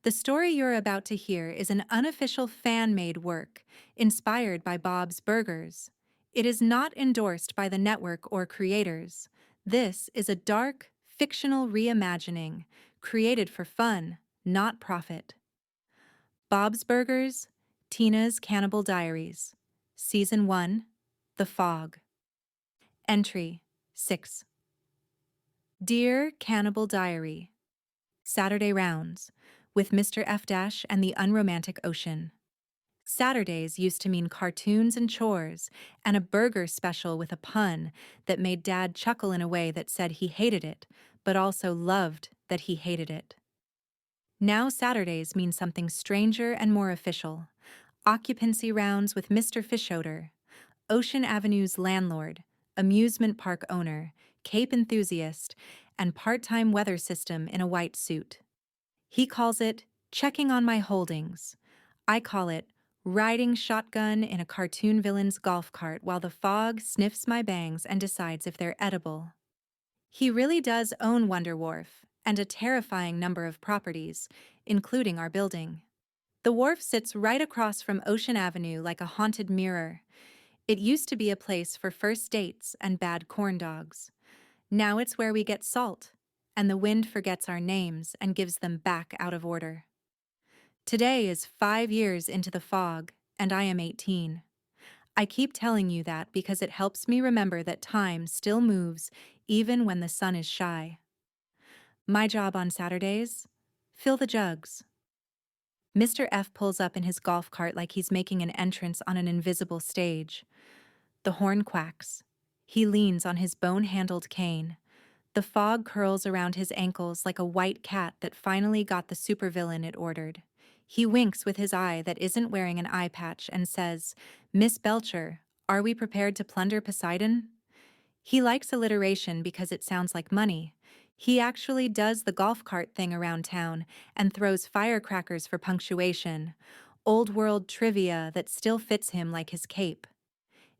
The story you're about to hear is an unofficial fan-made work, inspired by Bob's Burgers. It is not endorsed by the network or creators. This is a dark, fictional reimagining, created for fun, not profit. Bob's Burgers, Tina's Cannibal Diaries. Season 1, The Fog. Entry 6. Dear Cannibal Diary, Saturday rounds, with Mr. F Dash and the Unromantic Ocean. Saturdays used to mean cartoons and chores, and a burger special with a pun that made Dad chuckle in a way that said he hated it, but also loved that he hated it. Now Saturdays mean something stranger and more official. Occupancy rounds with Mr. Fischoeder, Ocean Avenue's landlord, amusement park owner, Cape enthusiast, and part-time weather system in a white suit. He calls it checking on my holdings. I call it riding shotgun in a cartoon villain's golf cart while the fog sniffs my bangs and decides if they're edible. He really does own Wonder Wharf and a terrifying number of properties, including our building. The wharf sits right across from Ocean Avenue like a haunted mirror. It used to be a place for first dates and bad corn dogs. Now it's where we get salt, and the wind forgets our names and gives them back out of order. Today is 5 years into the fog, and I am 18. I keep telling you that because it helps me remember that time still moves even when the sun is shy. My job on Saturdays? Fill the jugs. Mr. F pulls up in his golf cart like he's making an entrance on an invisible stage. The horn quacks. He leans on his bone-handled cane. The fog curls around his ankles like a white cat that finally got the supervillain it ordered. He winks with his eye that isn't wearing an eye patch and says, "Miss Belcher, are we prepared to plunder Poseidon?" He likes alliteration because it sounds like money. He actually does the golf cart thing around town and throws firecrackers for punctuation, old-world trivia that still fits him like his cape.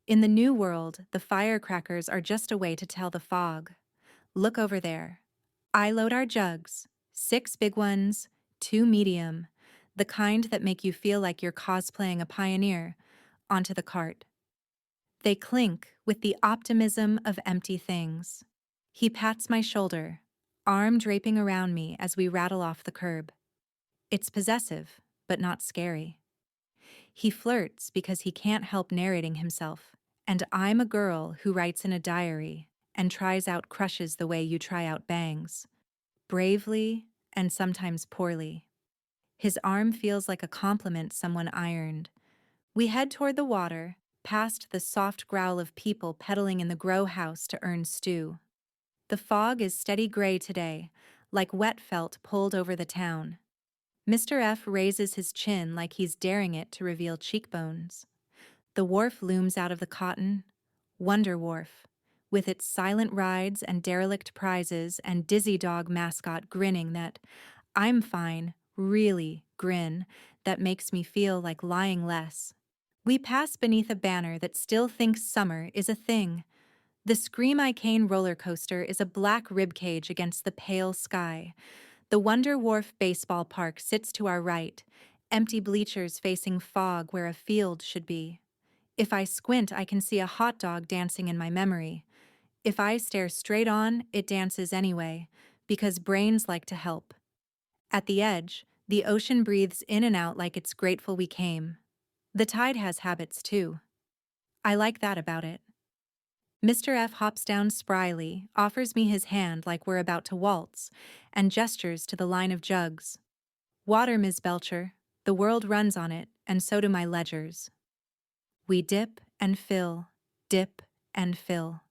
In the new world, the firecrackers are just a way to tell the fog, "Look over there. I load our jugs, 6 big ones, 2 medium, the kind that make you feel like you're cosplaying a pioneer, onto the cart." They clink with the optimism of empty things. He pats my shoulder, arm draping around me as we rattle off the curb. It's possessive, but not scary. He flirts because he can't help narrating himself, and I'm a girl who writes in a diary and tries out crushes the way you try out bangs, bravely and sometimes poorly. His arm feels like a compliment someone ironed. We head toward the water, past the soft growl of people peddling in the grow house to earn stew. The fog is steady gray today, like wet felt pulled over the town. Mr. F raises his chin like he's daring it to reveal cheekbones. The wharf looms out of the cotton, Wonder Wharf, with its silent rides and derelict prizes and dizzy dog mascot grinning that "I'm fine, really" grin that makes me feel like lying less. We pass beneath a banner that still thinks summer is a thing. The Scream I Cane roller coaster is a black ribcage against the pale sky. The Wonder Wharf baseball park sits to our right, empty bleachers facing fog where a field should be. If I squint, I can see a hot dog dancing in my memory. If I stare straight on, it dances anyway, because brains like to help. At the edge, the ocean breathes in and out like it's grateful we came. The tide has habits too. I like that about it. Mr. F hops down spryly, offers me his hand like we're about to waltz, and gestures to the line of jugs. "Water, Ms. Belcher. The world runs on it, and so do my ledgers." We dip and fill, dip and fill.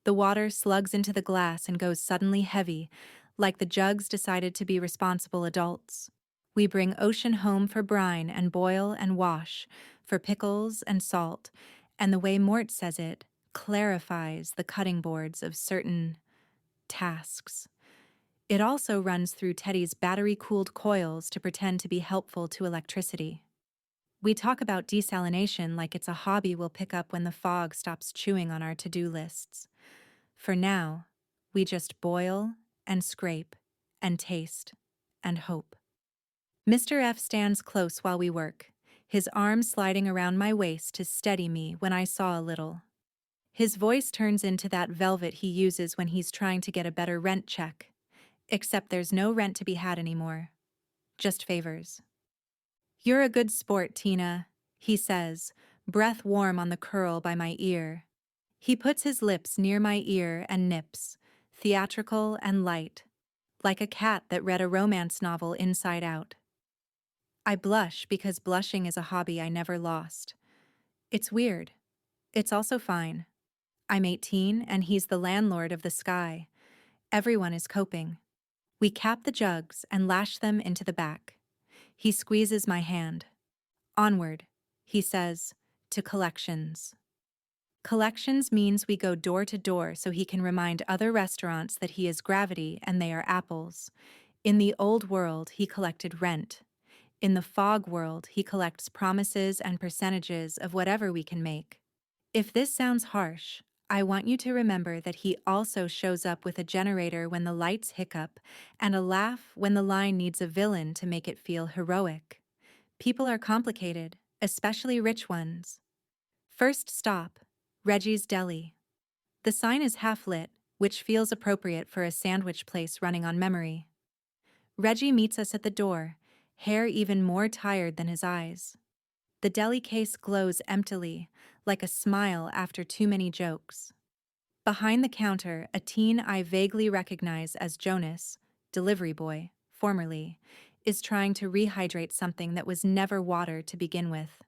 The water slugs into the glass and goes suddenly heavy, like the jugs decided to be responsible adults. We bring ocean home for brine and boil and wash, for pickles and salt, and the way Mort says it clarifies the cutting boards of certain tasks. It also runs through Teddy's battery-cooled coils to pretend to be helpful to electricity. We talk about desalination like it's a hobby we'll pick up when the fog stops chewing on our to-do lists. For now, we just boil and scrape and taste and hope. Mr. F stands close while we work, his arm sliding around my waist to steady me when I saw a little. His voice turns into that velvet he uses when he's trying to get a better rent check. Except there's no rent to be had anymore. Just favors. "You're a good sport, Tina," he says, breath warm on the curl by my ear. He puts his lips near my ear and nips, theatrical and light, like a cat that read a romance novel inside out. I blush because blushing is a hobby I never lost. It's weird. It's also fine. I'm 18 and he's the landlord of the sky. Everyone is coping. We cap the jugs and lash them into the back. He squeezes my hand. "Onward," he says, "to collections." Collections means we go door to door so he can remind other restaurants that he is gravity and they are apples. In the old world, he collected rent. In the fog world, he collects promises and percentages of whatever we can make. If this sounds harsh, I want you to remember that he also shows up with a generator when the lights hiccup and a laugh when the line needs a villain to make it feel heroic. People are complicated, especially rich ones. First stop, Reggie's Deli. The sign is half lit, which feels appropriate for a sandwich place running on memory. Reggie meets us at the door, hair even more tired than his eyes. The deli case glows emptily, like a smile after too many jokes. Behind the counter, a teen I vaguely recognize as Jonas, delivery boy, formerly, is trying to rehydrate something that was never water to begin with.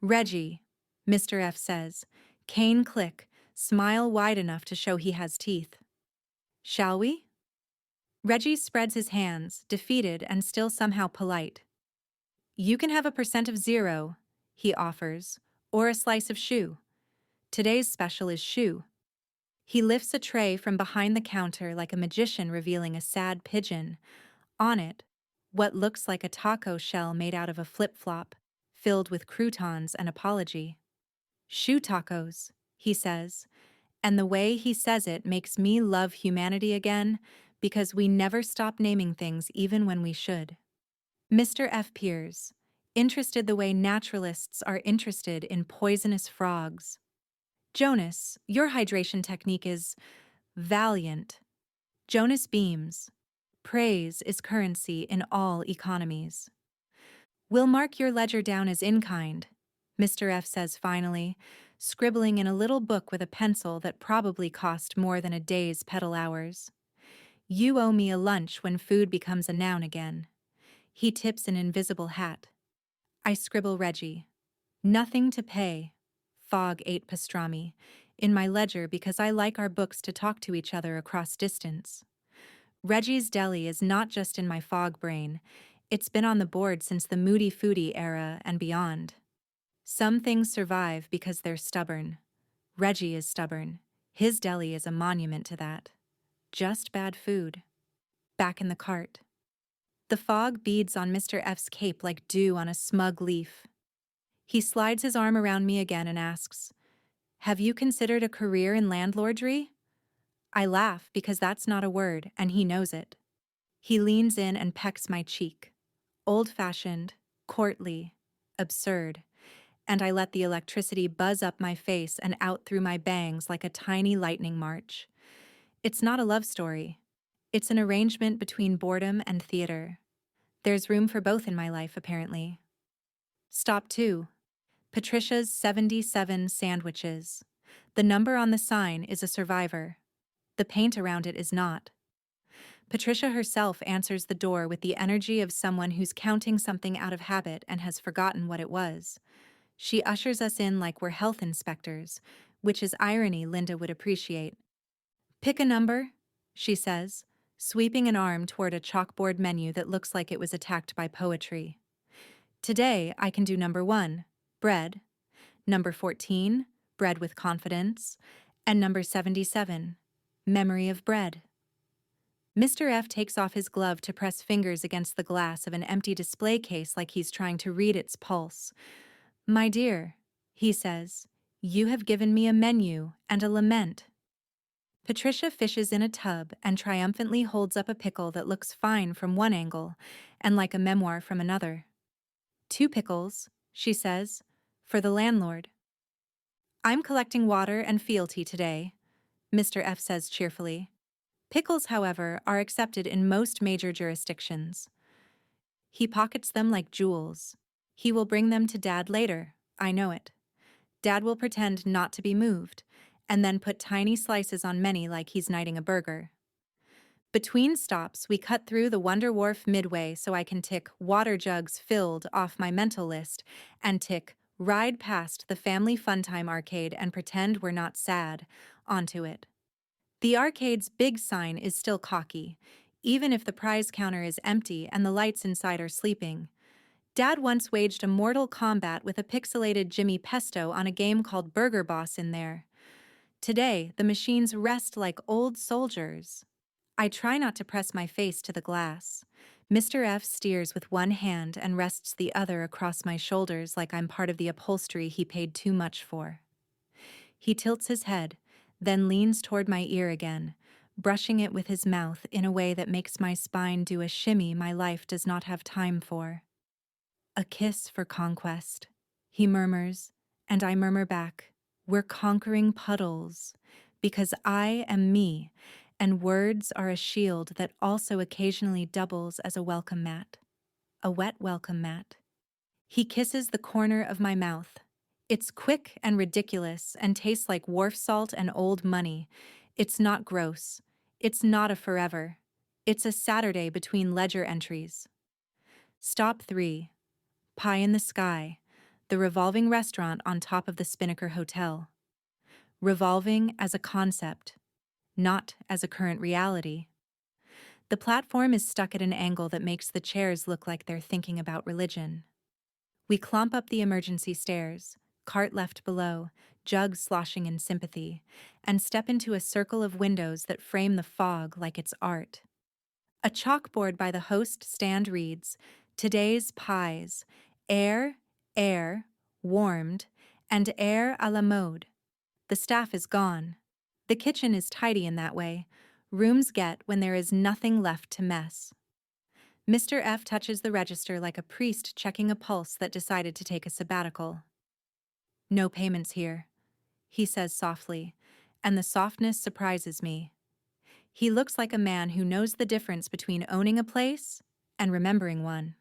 "Reggie," Mr. F says, cane click, smile wide enough to show he has teeth. "Shall we?" Reggie spreads his hands, defeated and still somehow polite. "You can have a percent of 0, he offers, or a slice of shoe. Today's special is shoe." He lifts a tray from behind the counter like a magician revealing a sad pigeon. On it, what looks like a taco shell made out of a flip-flop, filled with croutons and apology. "Shoe tacos," he says, and the way he says it makes me love humanity again because we never stop naming things even when we should. Mr. F peers, interested the way naturalists are interested in poisonous frogs. "Jonas, your hydration technique is valiant." Jonas beams. Praise is currency in all economies. "We'll mark your ledger down as in-kind," Mr. F says finally, scribbling in a little book with a pencil that probably cost more than a day's pedal hours. "You owe me a lunch when food becomes a noun again." He tips an invisible hat. I scribble Reggie. "Nothing to pay. Fog ate pastrami," in my ledger because I like our books to talk to each other across distance. Reggie's Deli is not just in my fog brain, it's been on the board since the Moody Foodie era and beyond. Some things survive because they're stubborn. Reggie is stubborn. His deli is a monument to that. Just bad food. Back in the cart. The fog beads on Mr. F's cape like dew on a smug leaf. He slides his arm around me again and asks, "Have you considered a career in landlordry?" I laugh because that's not a word, and he knows it. He leans in and pecks my cheek. Old-fashioned, courtly, absurd, and I let the electricity buzz up my face and out through my bangs like a tiny lightning march. It's not a love story. It's an arrangement between boredom and theater. There's room for both in my life, apparently. Stop 2. Patricia's 77 sandwiches. The number on the sign is a survivor. The paint around it is not. Patricia herself answers the door with the energy of someone who's counting something out of habit and has forgotten what it was. She ushers us in like we're health inspectors, which is irony Linda would appreciate. "Pick a number," she says, sweeping an arm toward a chalkboard menu that looks like it was attacked by poetry. "Today I can do number 1, bread, number 14, bread with confidence, and number 77, memory of bread." Mr. F takes off his glove to press fingers against the glass of an empty display case like he's trying to read its pulse. "My dear," he says, "you have given me a menu and a lament." Patricia fishes in a tub and triumphantly holds up a pickle that looks fine from one angle and like a memoir from another. 2 pickles, she says, for the landlord. I'm collecting water and fealty today, Mr. F says cheerfully. Pickles, however, are accepted in most major jurisdictions. He pockets them like jewels. He will bring them to Dad later, I know it. Dad will pretend not to be moved, and then put tiny slices on many like he's knighting a burger. Between stops, we cut through the Wonder Wharf midway so I can tick water jugs filled off my mental list and tick ride past the Family Fun Time arcade and pretend we're not sad onto it. The arcade's big sign is still cocky, even if the prize counter is empty and the lights inside are sleeping. Dad once waged a mortal combat with a pixelated Jimmy Pesto on a game called Burger Boss in there. Today, the machines rest like old soldiers. I try not to press my face to the glass. Mr. F steers with one hand and rests the other across my shoulders like I'm part of the upholstery he paid too much for. He tilts his head, then leans toward my ear again, brushing it with his mouth in a way that makes my spine do a shimmy my life does not have time for. A kiss for conquest, he murmurs, and I murmur back, we're conquering puddles, because I am me, and words are a shield that also occasionally doubles as a welcome mat. A wet welcome mat. He kisses the corner of my mouth. It's quick and ridiculous and tastes like wharf salt and old money. It's not gross. It's not a forever. It's a Saturday between ledger entries. Stop 3. Pie in the Sky, the revolving restaurant on top of the Spinnaker Hotel. Revolving as a concept, not as a current reality. The platform is stuck at an angle that makes the chairs look like they're thinking about religion. We clomp up the emergency stairs, cart left below, jugs sloshing in sympathy, and step into a circle of windows that frame the fog like it's art. A chalkboard by the host stand reads, "Today's pies, air, warmed, and air à la mode." The staff is gone. The kitchen is tidy in that way. Rooms get when there is nothing left to mess. Mr. F touches the register like a priest checking a pulse that decided to take a sabbatical. No payments here, he says softly, and the softness surprises me. He looks like a man who knows the difference between owning a place and remembering one.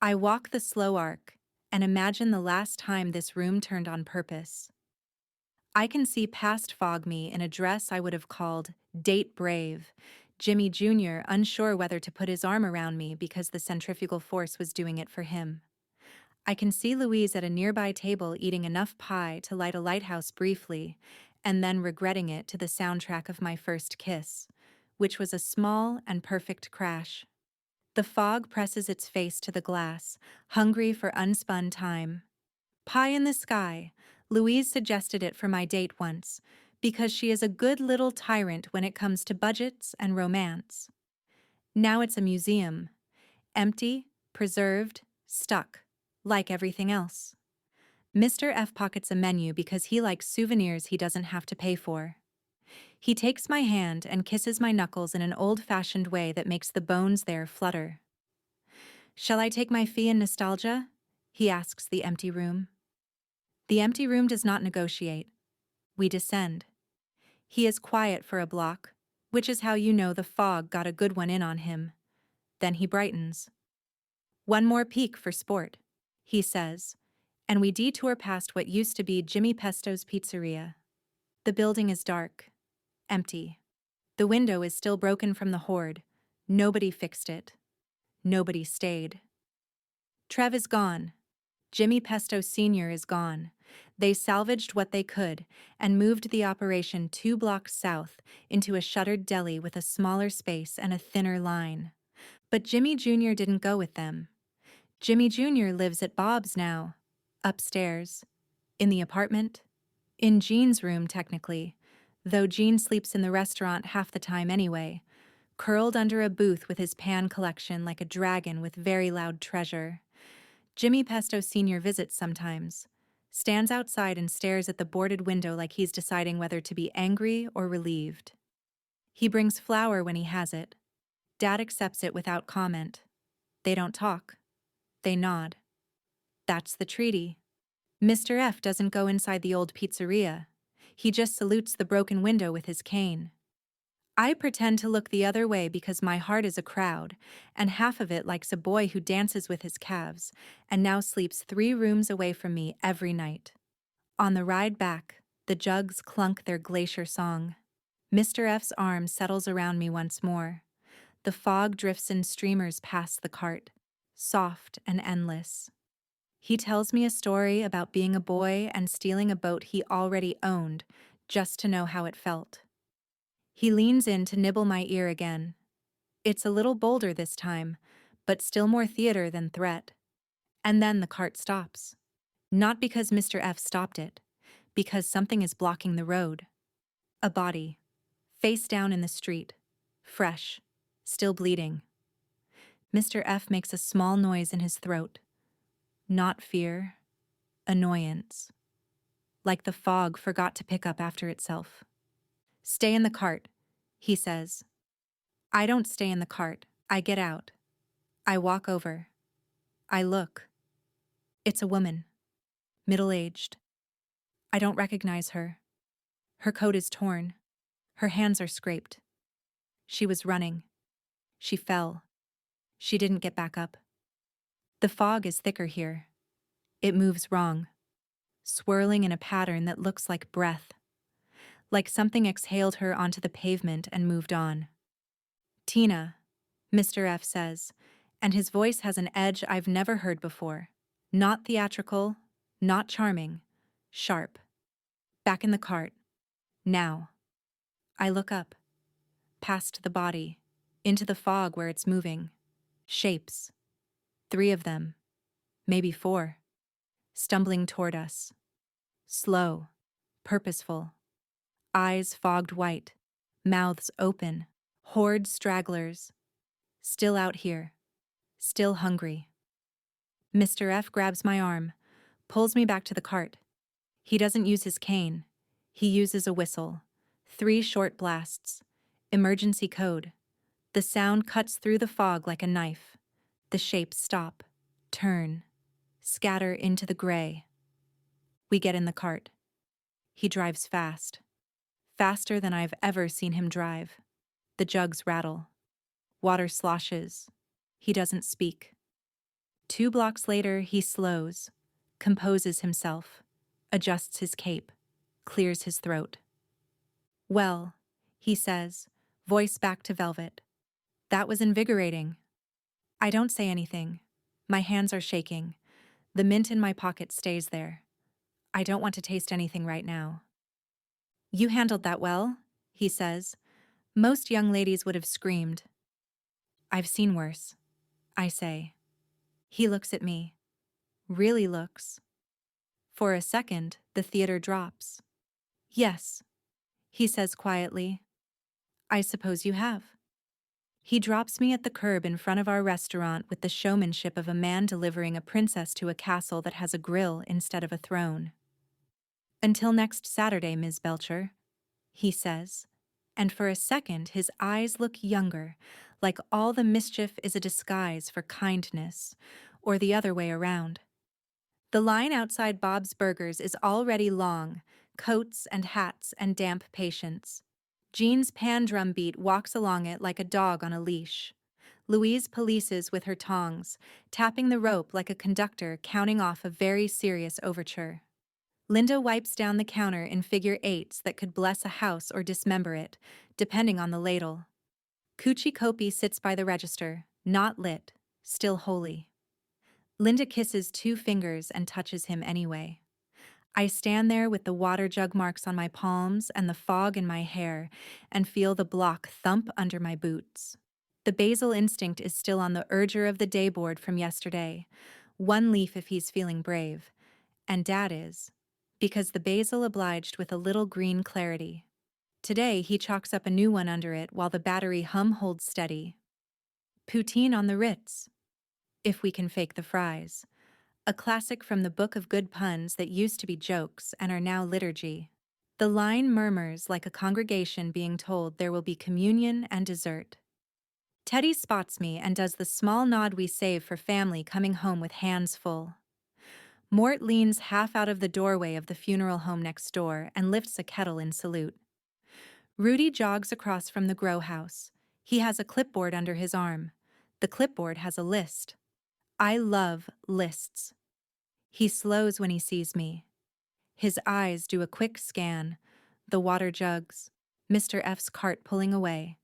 I walk the slow arc and imagine the last time this room turned on purpose. I can see past fog me in a dress I would have called date brave, Jimmy Jr. unsure whether to put his arm around me because the centrifugal force was doing it for him. I can see Louise at a nearby table eating enough pie to light a lighthouse briefly, and then regretting it to the soundtrack of my first kiss, which was a small and perfect crash. The fog presses its face to the glass, hungry for unspun time. Pie in the Sky. Louise suggested it for my date once, because she is a good little tyrant when it comes to budgets and romance. Now it's a museum. Empty, preserved, stuck, like everything else. Mr. F pockets a menu because he likes souvenirs he doesn't have to pay for. He takes my hand and kisses my knuckles in an old-fashioned way that makes the bones there flutter. "Shall I take my fee in nostalgia?" he asks the empty room. The empty room does not negotiate. We descend. He is quiet for a block, which is how you know the fog got a good one in on him. Then he brightens. "One more peek for sport," he says, and we detour past what used to be Jimmy Pesto's Pizzeria. The building is dark, empty. The window is still broken from the horde. Nobody fixed it. Nobody stayed. Trev is gone. Jimmy Pesto Sr. is gone. They salvaged what they could and moved the operation 2 blocks south into a shuttered deli with a smaller space and a thinner line. But Jimmy Jr. didn't go with them. Jimmy Jr. lives at Bob's now, upstairs, in the apartment, in Jean's room technically, though Jean sleeps in the restaurant half the time anyway, curled under a booth with his pan collection like a dragon with very loud treasure. Jimmy Pesto Sr. visits sometimes. stands outside and stares at the boarded window like he's deciding whether to be angry or relieved. He brings flour when he has it. Dad accepts it without comment. They don't talk. They nod. That's the treaty. Mr. F doesn't go inside the old pizzeria. He just salutes the broken window with his cane. I pretend to look the other way because my heart is a crowd, and half of it likes a boy who dances with his calves and now sleeps 3 rooms away from me every night. On the ride back, the jugs clunk their glacier song. Mr. F's arm settles around me once more. The fog drifts in streamers past the cart, soft and endless. He tells me a story about being a boy and stealing a boat he already owned, just to know how it felt. He leans in to nibble my ear again. It's a little bolder this time, but still more theater than threat. And then the cart stops. Not because Mr. F stopped it, because something is blocking the road. A body, face down in the street, fresh, still bleeding. Mr. F makes a small noise in his throat. Not fear, annoyance. Like the fog forgot to pick up after itself. Stay in the cart, he says. I don't stay in the cart. I get out. I walk over. I look. It's a woman. Middle-aged. I don't recognize her. Her coat is torn. Her hands are scraped. She was running. She fell. She didn't get back up. The fog is thicker here. It moves wrong, swirling in a pattern that looks like breath. Like something exhaled her onto the pavement and moved on. Tina, Mr. F says, and his voice has an edge I've never heard before. Not theatrical, not charming, sharp. Back in the cart. Now. I look up. Past the body. Into the fog where it's moving. Shapes. 3 of them. Maybe 4. Stumbling toward us. Slow. Purposeful. Eyes fogged white. Mouths open. Horde stragglers. Still out here. Still hungry. Mr. F grabs my arm, pulls me back to the cart. He doesn't use his cane. He uses a whistle. 3 short blasts. Emergency code. The sound cuts through the fog like a knife. The shapes stop, turn, scatter into the gray. We get in the cart. He drives fast. Faster than I've ever seen him drive. The jugs rattle. Water sloshes. He doesn't speak. 2 blocks later, he slows, composes himself, adjusts his cape, clears his throat. Well, he says, voice back to velvet. That was invigorating. I don't say anything. My hands are shaking. The mint in my pocket stays there. I don't want to taste anything right now. You handled that well, he says. Most young ladies would have screamed. I've seen worse, I say. He looks at me. Really looks. For a second, the theater drops. Yes, he says quietly. I suppose you have. He drops me at the curb in front of our restaurant with the showmanship of a man delivering a princess to a castle that has a grill instead of a throne. Until next Saturday, Ms. Belcher, he says, and for a second his eyes look younger, like all the mischief is a disguise for kindness, or the other way around. The line outside Bob's Burgers is already long, coats and hats and damp patience. Jean's pan drum beat walks along it like a dog on a leash. Louise polices with her tongs, tapping the rope like a conductor counting off a very serious overture. Linda wipes down the counter in figure 8s that could bless a house or dismember it, depending on the ladle. Coochie Kopi sits by the register, not lit, still holy. Linda kisses 2 fingers and touches him anyway. I stand there with the water jug marks on my palms and the fog in my hair and feel the block thump under my boots. The basal instinct is still on the urger of the day board from yesterday. 1 leaf if he's feeling brave. And Dad is. Because the basil obliged with a little green clarity. Today he chalks up a new one under it while the battery hum holds steady. Poutine on the Ritz. If we can fake the fries. a classic from the book of good puns that used to be jokes and are now liturgy. The line murmurs like a congregation being told there will be communion and dessert. Teddy spots me and does the small nod we save for family coming home with hands full. Mort leans half out of the doorway of the funeral home next door and lifts a kettle in salute. Rudy jogs across from the grow house. He has a clipboard under his arm. The clipboard has a list. I love lists. He slows when he sees me. His eyes do a quick scan. The water jugs, Mr. F's cart pulling away,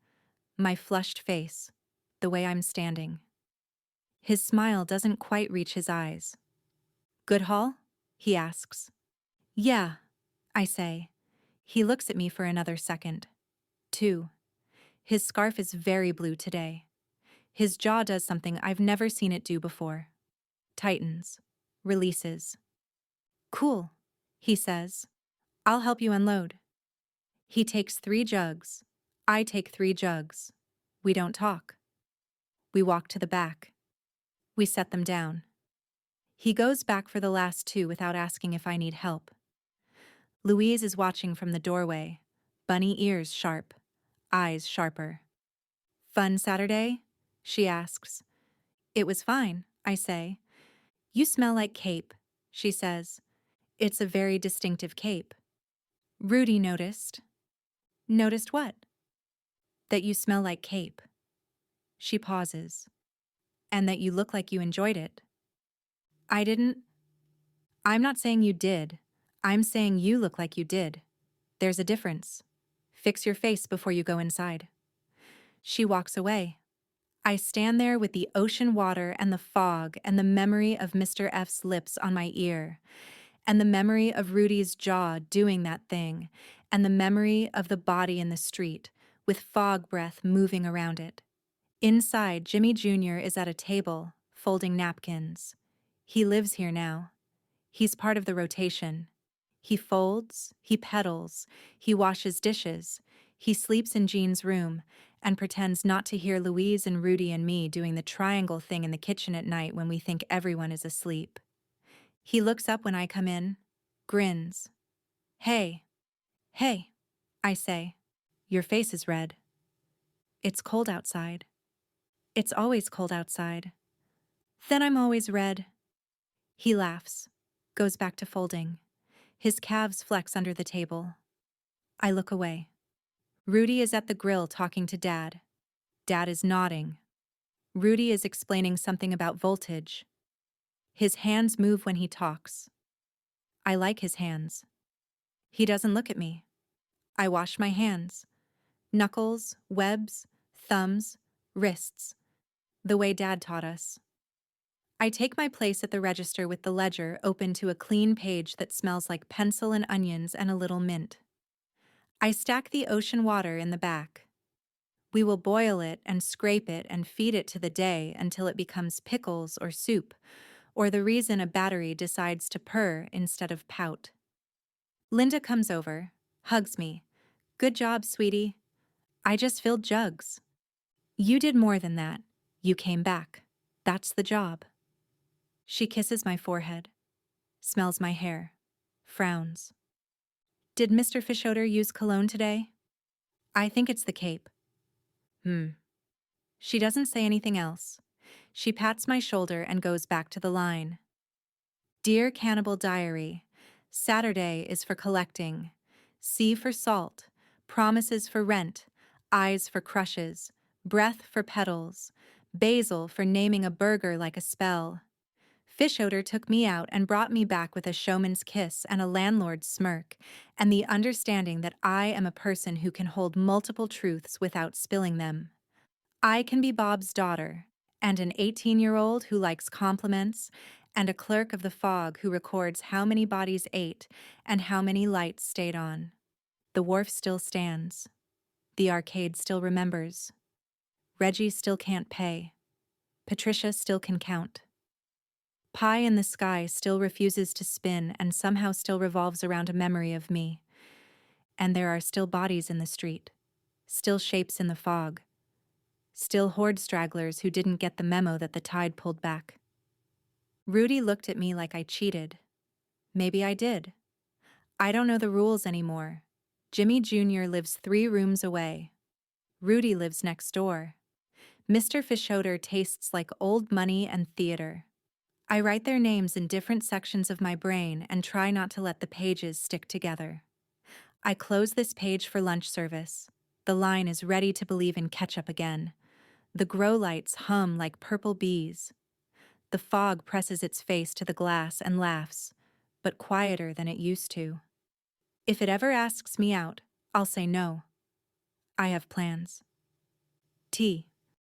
my flushed face, the way I'm standing. His smile doesn't quite reach his eyes. Good haul? He asks. Yeah, I say. He looks at me for another second. 2. His scarf is very blue today. His jaw does something I've never seen it do before. Tightens. Releases. Cool, he says. I'll help you unload. He takes 3 jugs. I take 3 jugs. We don't talk. We walk to the back. We set them down. He goes back for the last 2 without asking if I need help. Louise is watching from the doorway, bunny ears sharp, eyes sharper. Fun Saturday? She asks. It was fine, I say. You smell like cape, she says. It's a very distinctive cape. Rudy noticed. Noticed what? That you smell like cape. She pauses. And that you look like you enjoyed it. I didn't. I'm not saying you did. I'm saying you look like you did. There's a difference. Fix your face before you go inside. She walks away. I stand there with the ocean water and the fog and the memory of Mr. F's lips on my ear, and the memory of Rudy's jaw doing that thing, and the memory of the body in the street, with fog breath moving around it. Inside, Jimmy Jr. is at a table, folding napkins. He lives here now. He's part of the rotation. He folds, he pedals, he washes dishes, he sleeps in Jean's room, and pretends not to hear Louise and Rudy and me doing the triangle thing in the kitchen at night when we think everyone is asleep. He looks up when I come in, grins. Hey, I say. Your face is red. It's cold outside. It's always cold outside. Then I'm always red. He laughs, goes back to folding. His calves flex under the table. I look away. Rudy is at the grill talking to Dad. Dad is nodding. Rudy is explaining something about voltage. His hands move when he talks. I like his hands. He doesn't look at me. I wash my hands. Knuckles, webs, thumbs, wrists. The way Dad taught us. I take my place at the register with the ledger open to a clean page that smells like pencil and onions and a little mint. I stack the ocean water in the back. We will boil it and scrape it and feed it to the day until it becomes pickles or soup, or the reason a battery decides to purr instead of pout. Linda comes over, hugs me. Good job, sweetie. I just filled jugs. You did more than that. You came back. That's the job. She kisses my forehead, smells my hair, frowns. Did Mr. Fischoeder use cologne today? I think it's the cape. She doesn't say anything else. She pats my shoulder and goes back to the line. Dear Cannibal Diary, Saturday is for collecting. C for salt, promises for rent, eyes for crushes, breath for petals, basil for naming a burger like a spell. Fischoeder took me out and brought me back with a showman's kiss and a landlord's smirk, and the understanding that I am a person who can hold multiple truths without spilling them. I can be Bob's daughter, and an 18-year-old who likes compliments, and a clerk of the fog who records how many bodies ate and how many lights stayed on. The wharf still stands. The arcade still remembers. Reggie still can't pay. Patricia still can count. Pie in the sky still refuses to spin and somehow still revolves around a memory of me. And there are still bodies in the street, still shapes in the fog, still horde stragglers who didn't get the memo that the tide pulled back. Rudy looked at me like I cheated. Maybe I did. I don't know the rules anymore. Jimmy Jr. lives 3 rooms away. Rudy lives next door. Mr. Fischoeder tastes like old money and theater. I write their names in different sections of my brain and try not to let the pages stick together. I close this page for lunch service. The line is ready to believe in ketchup again. The grow lights hum like purple bees. The fog presses its face to the glass and laughs, but quieter than it used to. If it ever asks me out, I'll say no. I have plans. T.